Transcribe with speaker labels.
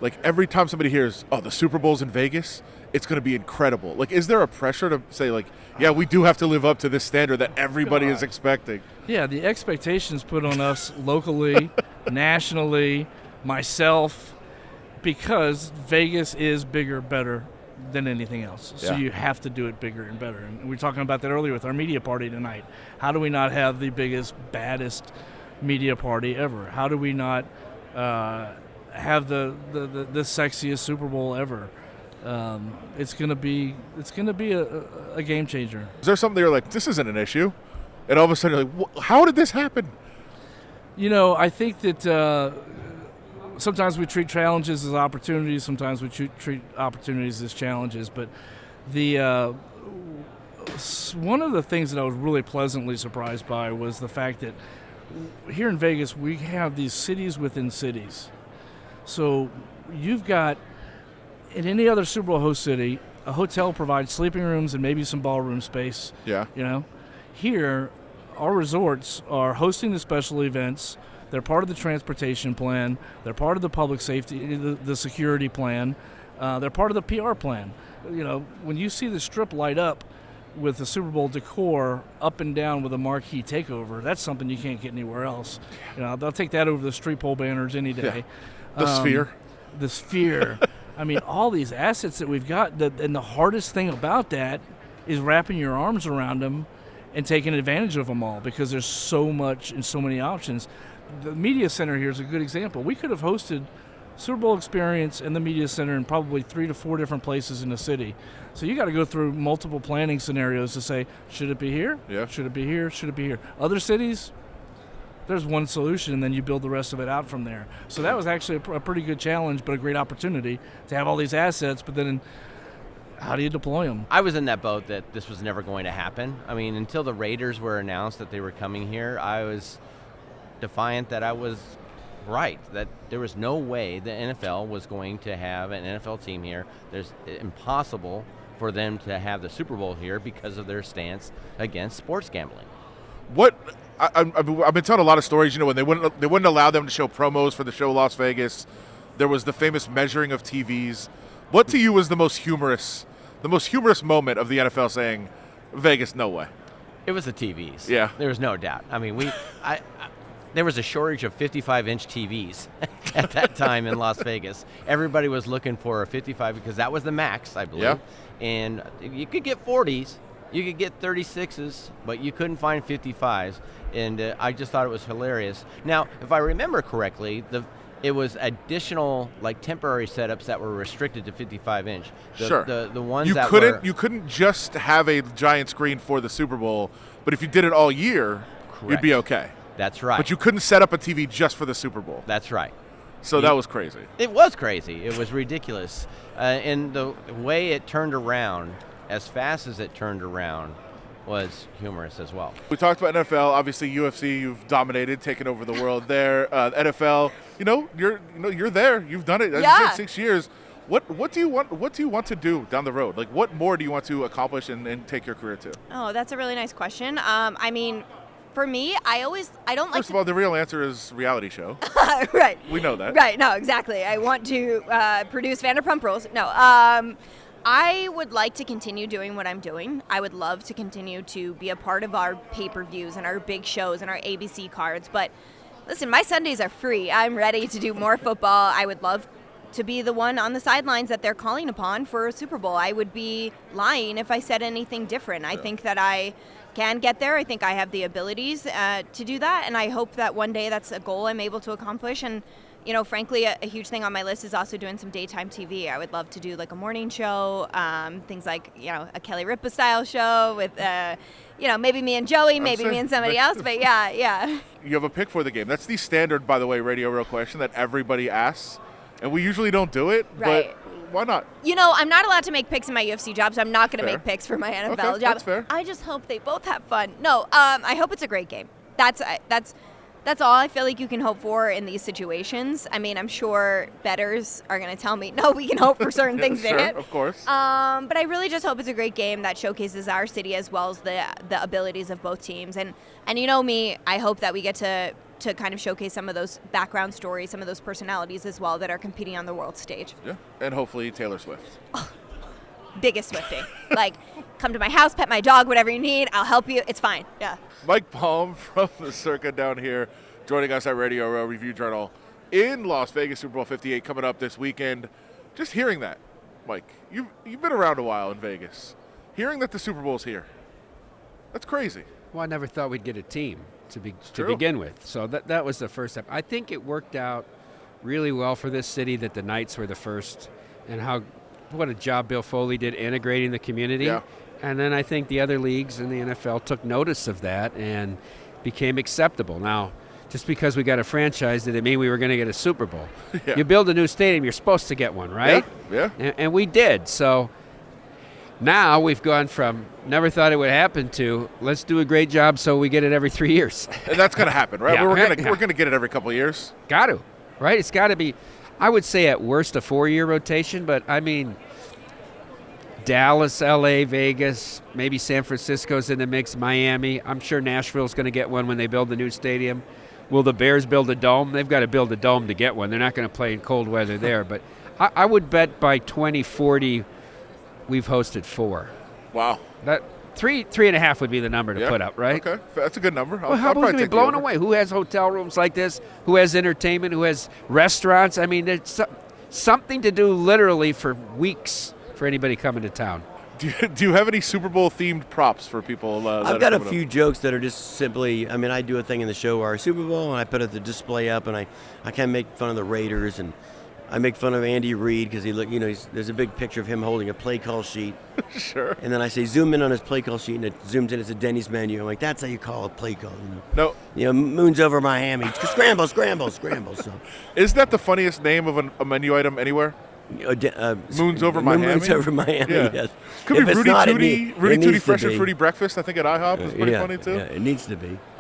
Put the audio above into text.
Speaker 1: like every time somebody hears, oh, the Super Bowl's in Vegas, it's going to be incredible. Like, is there a pressure to say, like, yeah, we do have to live up to this standard that everybody is expecting?
Speaker 2: Yeah, the expectations put on us locally, nationally, myself, because Vegas is bigger, better than anything else. So
Speaker 1: Yeah.
Speaker 2: you have to do it bigger and better. And we were talking about that earlier with our media party tonight. How do we not have the biggest, baddest media party ever? How do we not have the sexiest Super Bowl ever? It's gonna be a game changer.
Speaker 1: Is there something you're like, this isn't an issue? And all of a sudden you're like, how did this happen?
Speaker 2: You know, I think that sometimes we treat challenges as opportunities. Sometimes we treat opportunities as challenges. But one of the things that I was really pleasantly surprised by was the fact that here in Vegas we have these cities within cities. So you've got, in any other Super Bowl host city, a hotel provides sleeping rooms and maybe some ballroom space.
Speaker 1: Yeah.
Speaker 2: You know, here, our resorts are hosting the special events. They're part of the transportation plan. They're part of the public safety, the security plan. They're part of the PR plan. You know, when you see the Strip light up with the Super Bowl decor up and down with a marquee takeover, that's something you can't get anywhere else. You know, they'll take that over the street pole banners any day.
Speaker 1: Yeah. The Sphere.
Speaker 2: The Sphere. I mean, all these assets that we've got, and the hardest thing about that is wrapping your arms around them and taking advantage of them all, because there's so much and so many options. The media center here is a good example. We could have hosted Super Bowl experience and the media center in probably 3 to 4 different places in the city. So you got to go through multiple planning scenarios to say, should it be here?
Speaker 1: Yeah.
Speaker 2: Should it be here? Should it be here? Other cities, there's one solution, and then you build the rest of it out from there. So that was actually a pretty good challenge, but a great opportunity to have all these assets, but then how do you deploy them?
Speaker 3: I was in that boat that this was never going to happen. I mean, until the Raiders were announced that they were coming here, I was defiant that I was right, that there was no way the NFL was going to have an NFL team here. It's impossible for them to have the Super Bowl here because of their stance against sports gambling.
Speaker 1: What I've been telling a lot of stories. You know, when they wouldn't allow them to show promos for the show Las Vegas, there was the famous measuring of TVs. What to you was the most humorous moment of the NFL saying, Vegas, no way?
Speaker 3: It was the TVs.
Speaker 1: Yeah,
Speaker 3: there was no doubt. I mean, there was a shortage of 55-inch TVs at that time in Las Vegas. Everybody was looking for a 55 because that was the max, I believe.
Speaker 1: Yeah.
Speaker 3: And you could get 40s, you could get 36s, but you couldn't find 55s. And I just thought it was hilarious. Now, if I remember correctly, it was additional, like, temporary setups that were restricted to 55-inch.
Speaker 1: Sure.
Speaker 3: The ones
Speaker 1: you couldn't just have a giant screen for the Super Bowl, but if you did it all year,
Speaker 3: Correct.
Speaker 1: You'd be okay.
Speaker 3: That's right.
Speaker 1: But you couldn't set up a TV just for the Super Bowl.
Speaker 3: That's right.
Speaker 1: So that was crazy.
Speaker 3: It was crazy. It was ridiculous. And the way it turned around, as fast as it turned around, was humorous as well.
Speaker 1: We talked about NFL. Obviously, UFC, you've dominated, taken over the world there. NFL, you're there. You've done it. As you said, 6 years. What do you want to do down the road? Like, what more do you want to accomplish and take your career to?
Speaker 4: Oh, that's a really nice question. I mean, for me, I don't like.
Speaker 1: First of all, the real answer is reality show.
Speaker 4: Right.
Speaker 1: We know that.
Speaker 4: Right. No, exactly. I want to produce Vanderpump Rules. No. I would like to continue doing what I'm doing. I would love to continue to be a part of our pay-per-views and our big shows and our ABC cards. But listen, my Sundays are free. I'm ready to do more football. I would love to be the one on the sidelines that they're calling upon for a Super Bowl. I would be lying if I said anything different. I think that I can get there. I think I have the abilities to do that, and I hope that one day that's a goal I'm able to accomplish. And frankly, a huge thing on my list is also doing some daytime TV. I would love to do like a morning show, things like a Kelly Ripa style show with maybe me and Joey, maybe me and somebody else. But yeah.
Speaker 1: You have a pick for the game. That's the standard, by the way, Radio Row question that everybody asks, and we usually don't do it.
Speaker 4: Right.
Speaker 1: But why not?
Speaker 4: I'm not allowed to make picks in my UFC job, so I'm not going to make picks for my NFL job.
Speaker 1: That's fair.
Speaker 4: I just hope they both have fun. No, I hope it's a great game. That's all I feel like you can hope for in these situations. I mean, I'm sure bettors are going to tell me, no, we can hope for certain things in it.
Speaker 1: Of course.
Speaker 4: But I really just hope it's a great game that showcases our city as well as the abilities of both teams. And you know me, I hope that we get to to kind of showcase some of those background stories, some of those personalities as well that are competing on the world stage.
Speaker 1: Yeah, and hopefully Taylor Swift.
Speaker 4: Biggest Swiftie. Like, come to my house, pet my dog, whatever you need. I'll help you. It's fine. Yeah.
Speaker 1: Mike Palm from the Circa down here, joining us at Radio Row Review Journal in Las Vegas, Super Bowl 58 coming up this weekend. Just hearing that, Mike, you've been around a while in Vegas. Hearing that the Super Bowl's here, that's crazy.
Speaker 5: Well, I never thought we'd get a team to begin with. So that was the first step. I think it worked out really well for this city that the Knights were the first, and what a job Bill Foley did integrating the community.
Speaker 1: Yeah.
Speaker 5: And then I think the other leagues in the NFL took notice of that and became acceptable. Now, just because we got a franchise, did it mean we were going to get a Super Bowl?
Speaker 1: Yeah.
Speaker 5: You build a new stadium, you're supposed to get one, right?
Speaker 1: Yeah.
Speaker 5: And we did. So now we've gone from never thought it would happen to let's do a great job so we get it every 3 years.
Speaker 1: And that's going to happen, right?
Speaker 5: Yeah.
Speaker 1: We're going to get it every couple of years.
Speaker 5: Got to, right? It's got to be, I would say at worst a 4-year rotation, but I mean, Dallas, LA, Vegas, maybe San Francisco's in the mix, Miami. I'm sure Nashville's going to get one when they build the new stadium. Will the Bears build a dome? They've got to build a dome to get one. They're not going to play in cold weather there. But I would bet by 2040 we've hosted 4.
Speaker 1: Wow.
Speaker 5: That 3.5 would be the number to put up, right?
Speaker 1: Okay, that's a good number.
Speaker 5: Well, how about be blown away? Who has hotel rooms like this? Who has entertainment? Who has restaurants? I mean, it's something to do literally for weeks for anybody coming to town.
Speaker 1: Do you have any Super Bowl themed props for people?
Speaker 6: I've got a few jokes that are just simply, I mean, I do a thing in the show where our Super Bowl, and I put the display up, and I kind of make fun of the Raiders, and I make fun of Andy Reid because there's a big picture of him holding a play call sheet.
Speaker 1: Sure.
Speaker 6: And then I say zoom in on his play call sheet, and it zooms in. It's a Denny's menu. I'm like, that's how you call a play call.
Speaker 1: No.
Speaker 6: Moon's over Miami. Scramble, scramble, scramble. So.
Speaker 1: Is that the funniest name of a menu item anywhere? Moon's over Miami.
Speaker 6: Moon's over Miami.
Speaker 1: Yeah.
Speaker 6: Yes.
Speaker 1: Could be Rudy Tooty
Speaker 6: Fresh
Speaker 1: and Fruity Breakfast. I think at IHOP is pretty funny too.
Speaker 6: Yeah, it needs to be.